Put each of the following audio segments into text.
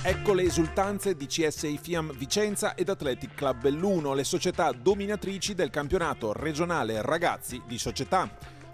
Ecco le esultanze di CSI Fiam Vicenza ed Athletic Club Belluno, le società dominatrici del campionato regionale ragazzi di società.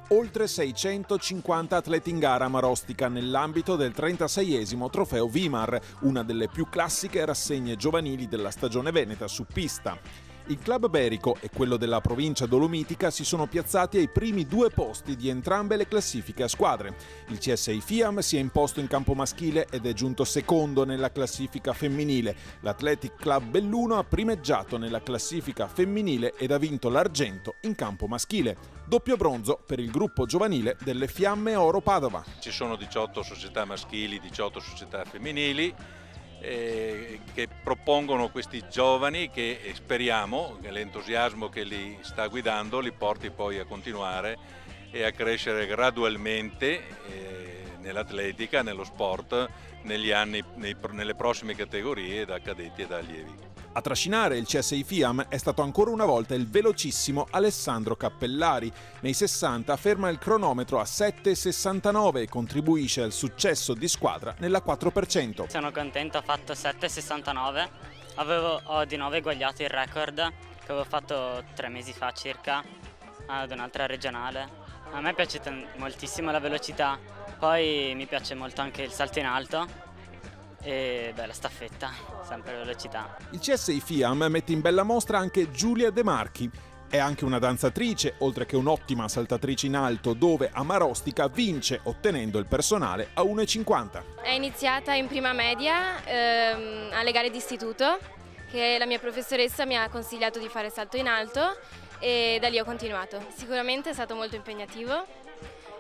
Oltre 650 atleti in gara a Marostica nell'ambito del 36esimo trofeo Vimar, una delle più classiche rassegne giovanili della stagione veneta su pista. Il club berico e quello della provincia dolomitica si sono piazzati ai primi due posti di entrambe le classifiche a squadre. Il CSI Fiam si è imposto in campo maschile ed è giunto secondo nella classifica femminile. L'Athletic Club Belluno ha primeggiato nella classifica femminile ed ha vinto l'argento in campo maschile. Doppio bronzo per il gruppo giovanile delle Fiamme Oro Padova. Ci sono 18 società maschili, 18 società femminili che propongono questi giovani che speriamo che l'entusiasmo che li sta guidando li porti poi a continuare e a crescere gradualmente nell'atletica, nello sport, negli anni, nelle prossime categorie da cadetti e da allievi. A trascinare il CSI Fiam è stato ancora una volta il velocissimo Alessandro Cappellari. Nei 60 ferma il cronometro a 7,69 e contribuisce al successo di squadra nella 4%. Sono contento, ho fatto 7,69. Ho di nuovo eguagliato il record che avevo fatto 3 mesi fa circa ad un'altra regionale. A me piace moltissimo la velocità, poi mi piace molto anche il salto in alto. E la staffetta, sempre velocità. Il CSI Fiam mette in bella mostra anche Giulia De Marchi. È anche una danzatrice, oltre che un'ottima saltatrice in alto, dove a Marostica vince ottenendo il personale a 1,50. È iniziata in prima media alle gare d'istituto, che la mia professoressa mi ha consigliato di fare salto in alto e da lì ho continuato. Sicuramente è stato molto impegnativo.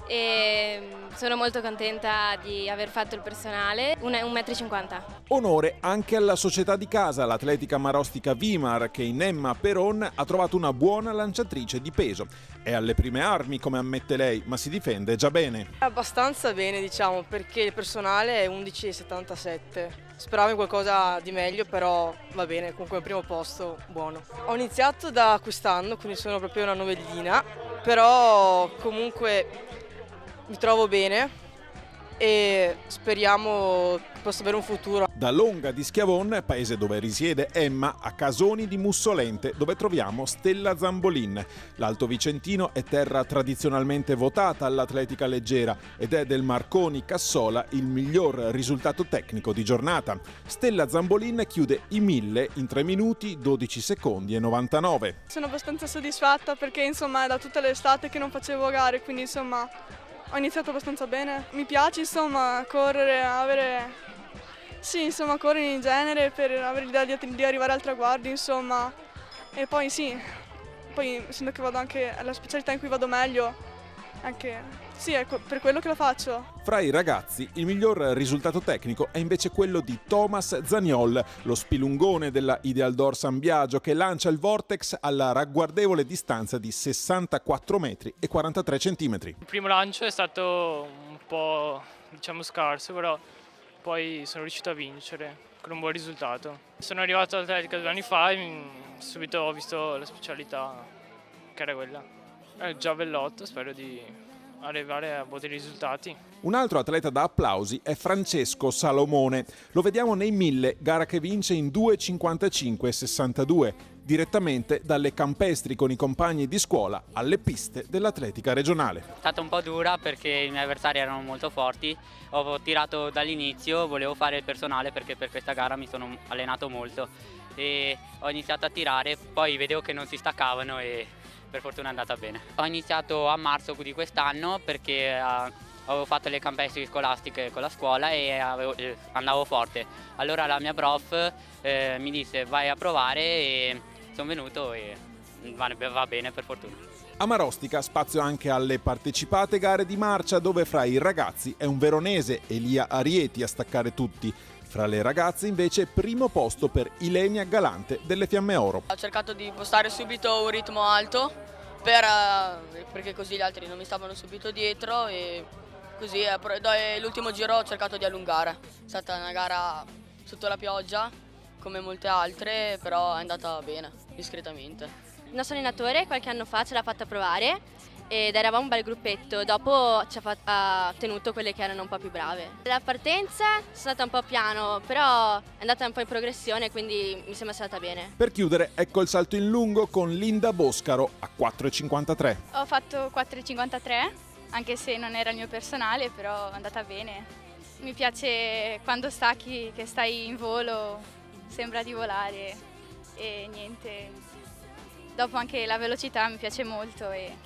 E sono molto contenta di aver fatto il personale, 1,50 m. Onore anche alla società di casa, l'Atletica Marostica Vimar, che in Emma Peron ha trovato una buona lanciatrice di peso. È alle prime armi, come ammette lei, ma si difende già bene. Abbastanza bene, diciamo, perché il personale è 11,77. Speravo in qualcosa di meglio, però va bene, comunque al primo posto, buono. Ho iniziato da quest'anno, quindi sono proprio una novellina, però comunque mi trovo bene e speriamo che possa avere un futuro. Da Longa di Schiavon, paese dove risiede Emma, a Casoni di Mussolente, dove troviamo Stella Zambolin. L'Alto Vicentino è terra tradizionalmente votata all'atletica leggera ed è del Marconi Cassola il miglior risultato tecnico di giornata. Stella Zambolin chiude i 1000 in 3 minuti, 12 secondi e 99. Sono abbastanza soddisfatta perché insomma è da tutta l'estate che non facevo gare, quindi insomma ho iniziato abbastanza bene. Mi piace insomma correre, correre in genere per avere l'idea di arrivare al traguardo insomma. E poi essendo che vado anche alla specialità in cui vado meglio, è per quello che la faccio. Fra i ragazzi il miglior risultato tecnico è invece quello di Thomas Zaniol, lo spilungone della Idealdor San Biagio, che lancia il Vortex alla ragguardevole distanza di 64 metri e 43 centimetri. Il primo lancio è stato un po' scarso, però poi sono riuscito a vincere con un buon risultato. Sono arrivato all'atletica 2 anni fa e subito ho visto la specialità che era quella. È già bellotto, spero di arrivare a buoni risultati. Un altro atleta da applausi è Francesco Salomone. Lo vediamo nei 1000, gara che vince in 2,55,62, direttamente dalle campestri con i compagni di scuola alle piste dell'atletica regionale. È stata un po' dura perché i miei avversari erano molto forti. Ho tirato dall'inizio, volevo fare il personale perché per questa gara mi sono allenato molto e ho iniziato a tirare, poi vedevo che non si staccavano e per fortuna è andata bene. Ho iniziato a marzo di quest'anno perché avevo fatto le campestri scolastiche con la scuola e andavo forte. Allora la mia prof mi disse vai a provare e sono venuto e va bene per fortuna. A Marostica spazio anche alle partecipate gare di marcia, dove fra i ragazzi è un veronese, Elia Arieti, a staccare tutti. Fra le ragazze invece primo posto per Ilenia Galante delle Fiamme Oro. Ho cercato di impostare subito un ritmo alto perché così gli altri non mi stavano subito dietro e così l'ultimo giro ho cercato di allungare. È stata una gara sotto la pioggia come molte altre, però è andata bene, discretamente. Il nostro allenatore qualche anno fa ce l'ha fatta provare ed eravamo un bel gruppetto. Dopo ha tenuto quelle che erano un po' più brave. La partenza è stata un po' piano, però è andata un po' in progressione, quindi mi sembra stata bene. Per chiudere, ecco il salto in lungo con Linda Boscaro a 4,53. Ho fatto 4,53, anche se non era il mio personale, però è andata bene. Mi piace quando stacchi, che stai in volo, sembra di volare e niente. Dopo anche la velocità mi piace molto e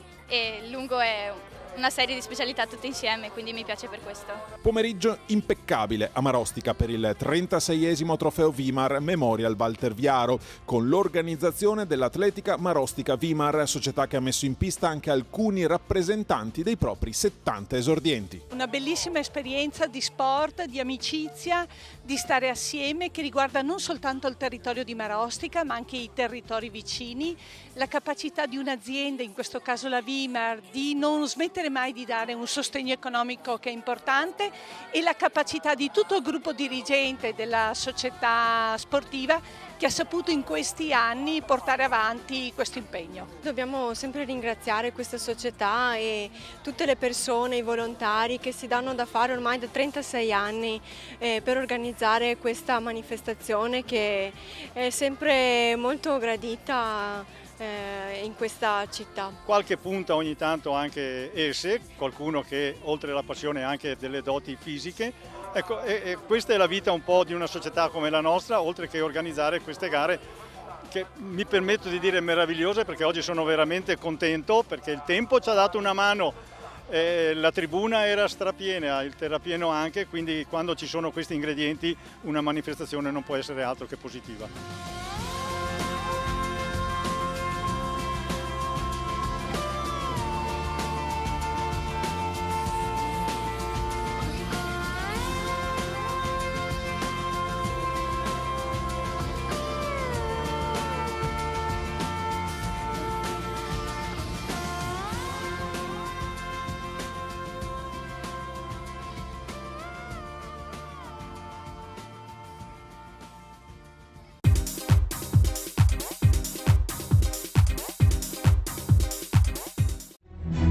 il lungo è una serie di specialità tutte insieme, quindi mi piace per questo. Pomeriggio impeccabile a Marostica per il 36esimo trofeo Vimar Memorial Walter Viaro, con l'organizzazione dell'Atletica Marostica Vimar, società che ha messo in pista anche alcuni rappresentanti dei propri 70 esordienti. Una bellissima esperienza di sport, di amicizia, di stare assieme, che riguarda non soltanto il territorio di Marostica ma anche i territori vicini, la capacità di un'azienda, in questo caso la Vimar, di non smettere mai di dare un sostegno economico che è importante, e la capacità di tutto il gruppo dirigente della società sportiva che ha saputo in questi anni portare avanti questo impegno. Dobbiamo sempre ringraziare questa società e tutte le persone, i volontari che si danno da fare ormai da 36 anni per organizzare questa manifestazione che è sempre molto gradita in questa città. Qualche punta ogni tanto anche esse, qualcuno che oltre alla passione ha anche delle doti fisiche. Ecco, e questa è la vita un po' di una società come la nostra, oltre che organizzare queste gare che mi permetto di dire meravigliose, perché oggi sono veramente contento perché il tempo ci ha dato una mano, la tribuna era strapiena, il terrapieno anche, quindi quando ci sono questi ingredienti una manifestazione non può essere altro che positiva.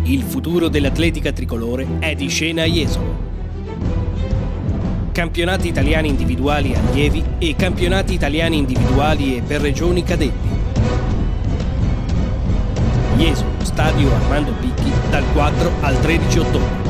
Il futuro dell'atletica tricolore è di scena a Jesolo. Campionati italiani individuali allievi e campionati italiani individuali e per regioni cadetti. Jesolo, stadio Armando Picchi, dal 4 al 13 ottobre.